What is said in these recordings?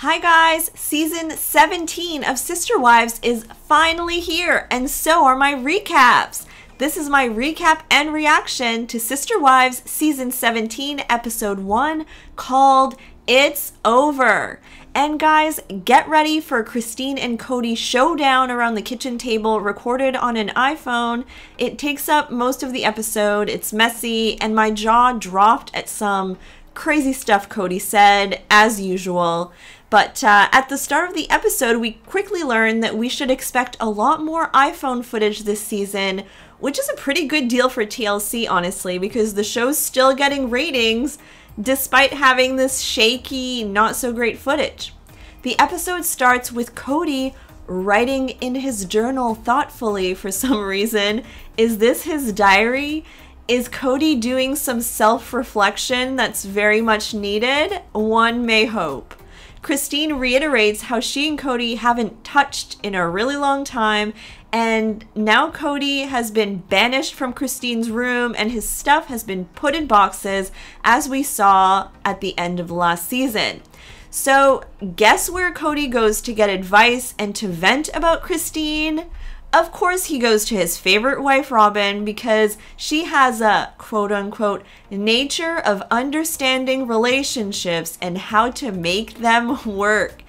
Hi guys, season 17 of Sister Wives is finally here, and so are my recaps. This is my recap and reaction to Sister Wives season 17 episode 1 called It's Over. And guys, get ready for Christine and Cody showdown around the kitchen table recorded on an iPhone. It takes up most of the episode, it's messy, and my jaw dropped at some crazy stuff Cody said, as usual. But at the start of the episode, we quickly learned that we should expect a lot more iPhone footage this season, which is a pretty good deal for TLC, honestly, because the show's still getting ratings despite having this shaky, not so great footage. The episode starts with Cody writing in his journal thoughtfully for some reason. Is this his diary? Is Cody doing some self-reflection that's very much needed? One may hope. Christine reiterates how she and Cody haven't touched in a really long time, and now Cody has been banished from Christine's room and his stuff has been put in boxes, as we saw at the end of last season. So guess where Cody goes to get advice and to vent about Christine? Of course he goes to his favorite wife, Robin, because she has a quote-unquote nature of understanding relationships and how to make them work.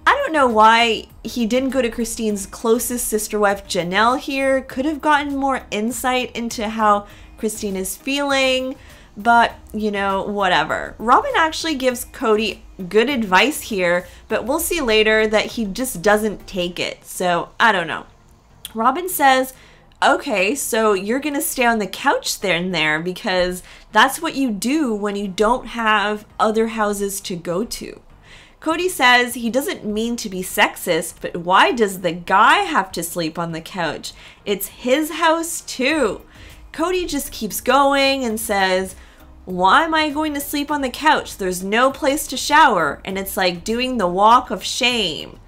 I don't know why he didn't go to Christine's closest sister wife, Janelle, here. Could have gotten more insight into how Christine is feeling, but, you know, whatever. Robin actually gives Cody good advice here, but we'll see later that he just doesn't take it, so I don't know. Robin says, okay, so you're going to stay on the couch there because that's what you do when you don't have other houses to go to. Cody says he doesn't mean to be sexist, but why does the guy have to sleep on the couch? It's his house too. Cody just keeps going and says, why am I going to sleep on the couch? There's no place to shower, and it's like doing the walk of shame.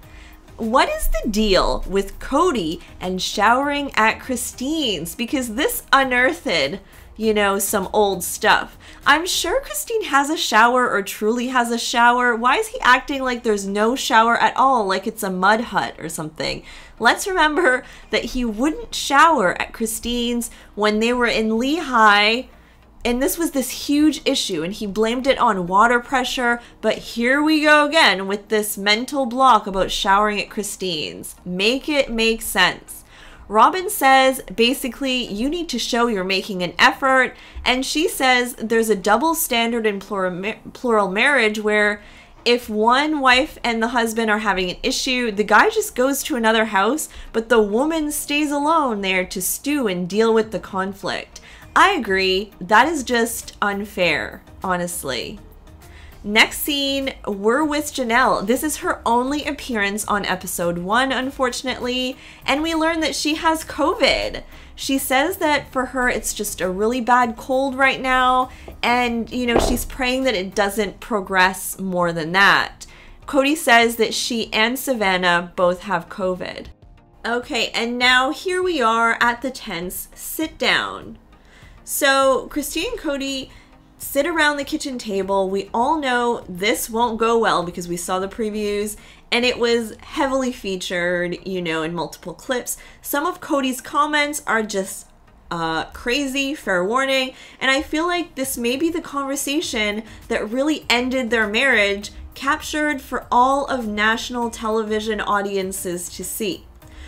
What is the deal with Cody and showering at Christine's? Because this unearthed, you know, some old stuff. I'm sure Christine has a shower or truly has a shower. Why is he acting like there's no shower at all, like it's a mud hut or something? Let's remember that he wouldn't shower at Christine's when they were in Lehigh. And this was this huge issue, and he blamed it on water pressure, but here we go again with this mental block about showering at Christine's. Make it make sense. Robin says, basically, you need to show you're making an effort, and she says there's a double standard in plural marriage where if one wife and the husband are having an issue, the guy just goes to another house, but the woman stays alone there to stew and deal with the conflict. I agree, that is just unfair, honestly. Next scene, we're with Janelle. This is her only appearance on episode 1, unfortunately, and we learn that she has COVID. She says that for her, it's just a really bad cold right now, and, you know, she's praying that it doesn't progress more than that. Cody says that she and Savannah both have COVID. Okay, and now here we are at the tense sit down. So Christine and Cody sit around the kitchen table. We all know this won't go well because we saw the previews and it was heavily featured, you know, in multiple clips. Some of Cody's comments are just crazy, fair warning. And I feel like this may be the conversation that really ended their marriage, captured for all of national television audiences to see.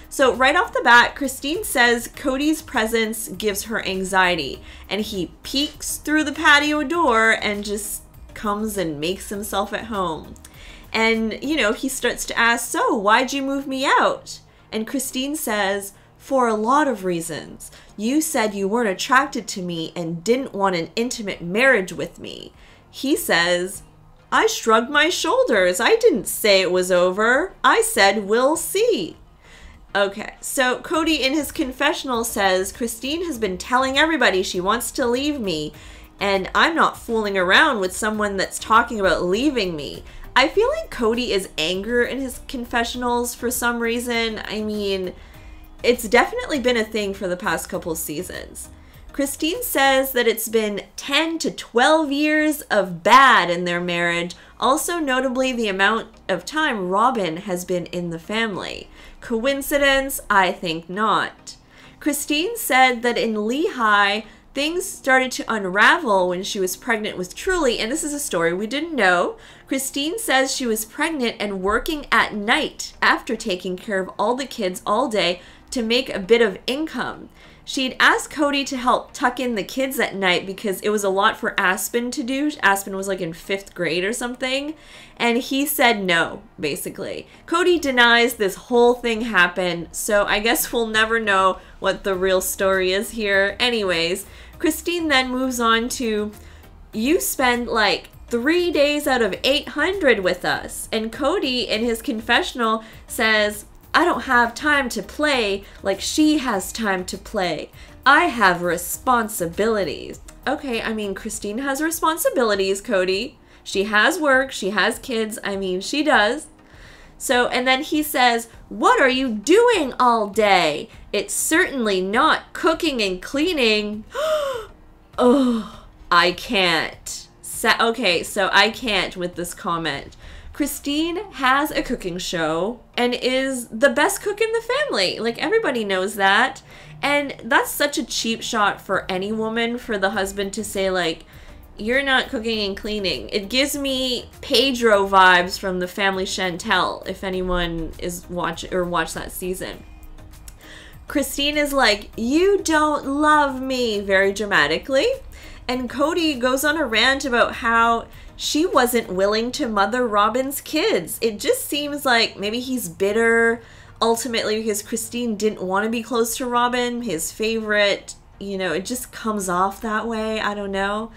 So right off the bat, Christine says Cody's presence gives her anxiety, and he peeks through the patio door and just comes and makes himself at home. And, you know, he starts to ask, so why'd you move me out? And Christine says, for a lot of reasons. You said you weren't attracted to me and didn't want an intimate marriage with me. He says, I shrugged my shoulders. I didn't say it was over. I said, we'll see. Okay, so Cody in his confessional says, Christine has been telling everybody she wants to leave me, and I'm not fooling around with someone that's talking about leaving me. I feel like Cody is angry in his confessionals for some reason. I mean, it's definitely been a thing for the past couple seasons. Christine says that it's been 10 to 12 years of bad in their marriage, also notably the amount of time Robin has been in the family. Coincidence? I think not. Christine said that in Lehigh, things started to unravel when she was pregnant with Truly, and this is a story we didn't know. Christine says she was pregnant and working at night after taking care of all the kids all day to make a bit of income. She'd asked Cody to help tuck in the kids at night because it was a lot for Aspen to do. Aspen was like in 5th grade or something. And he said no, basically. Cody denies this whole thing happened, so I guess we'll never know what the real story is here. Anyways, Christine then moves on to, you spend like 3 days out of 800 with us. And Cody, in his confessional, says, I don't have time to play like she has time to play. I have responsibilities. Okay, I mean, Christine has responsibilities, Cody. She has work, she has kids. I mean, she does. So, and then he says, what are you doing all day? It's certainly not cooking and cleaning. Oh, I can't. Okay, so I can't with this comment. Christine has a cooking show and is the best cook in the family. Like, everybody knows that. And that's such a cheap shot for any woman, for the husband to say, like, you're not cooking and cleaning. It gives me Pedro vibes from The Family Chantel, if anyone is watch that season. Christine is like, you don't love me, very dramatically. And Cody goes on a rant about how she wasn't willing to mother Robin's kids. It just seems like maybe he's bitter ultimately because Christine didn't want to be close to Robin, his favorite. You know, it just comes off that way. I don't know.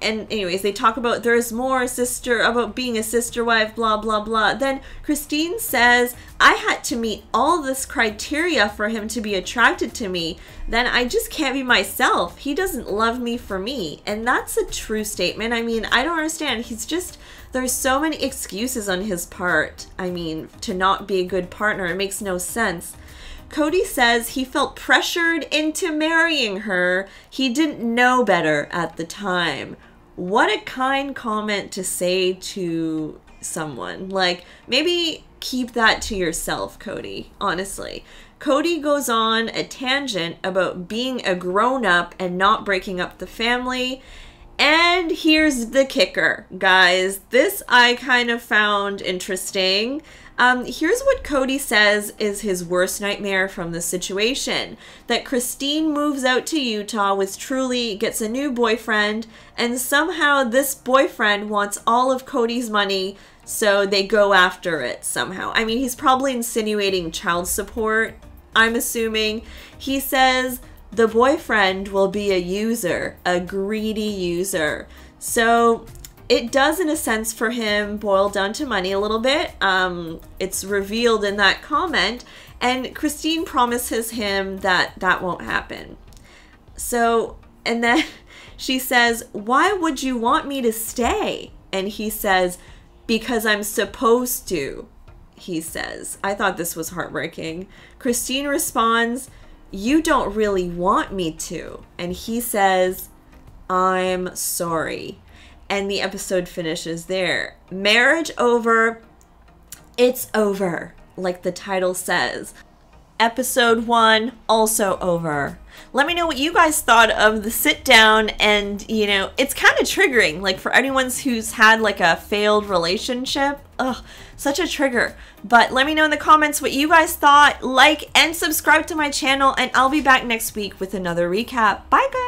And anyways, they talk about there's more about being a sister wife, blah, blah, blah. Then Christine says, I had to meet all this criteria for him to be attracted to me. Then I just can't be myself. He doesn't love me for me. And that's a true statement. I mean, I don't understand. There's so many excuses on his part. I mean, to not be a good partner. It makes no sense. Cody says he felt pressured into marrying her. He didn't know better at the time. What a kind comment to say to someone. Like, maybe keep that to yourself, Cody, honestly. Cody goes on a tangent about being a grown-up and not breaking up the family. And here's the kicker, guys. This I kind of found interesting. Here's what Cody says is his worst nightmare from the situation. That Christine moves out to Utah with Truly, gets a new boyfriend, and somehow this boyfriend wants all of Cody's money, so they go after it somehow. I mean, he's probably insinuating child support, I'm assuming. He says the boyfriend will be a user, a greedy user. So it does, in a sense, for him, boil down to money a little bit. It's revealed in that comment, and Christine promises him that that won't happen. So, and then she says, why would you want me to stay? And he says, because I'm supposed to, he says. I thought this was heartbreaking. Christine responds, you don't really want me to. And he says, I'm sorry. And the episode finishes there. Marriage over. It's over, like the title says. Episode 1 also over. Let me know what you guys thought of the sit down, and you know, it's kind of triggering, like for anyone who's had like a failed relationship. Ugh, such a trigger. But let me know in the comments what you guys thought. Like and subscribe to my channel, and I'll be back next week with another recap. Bye guys.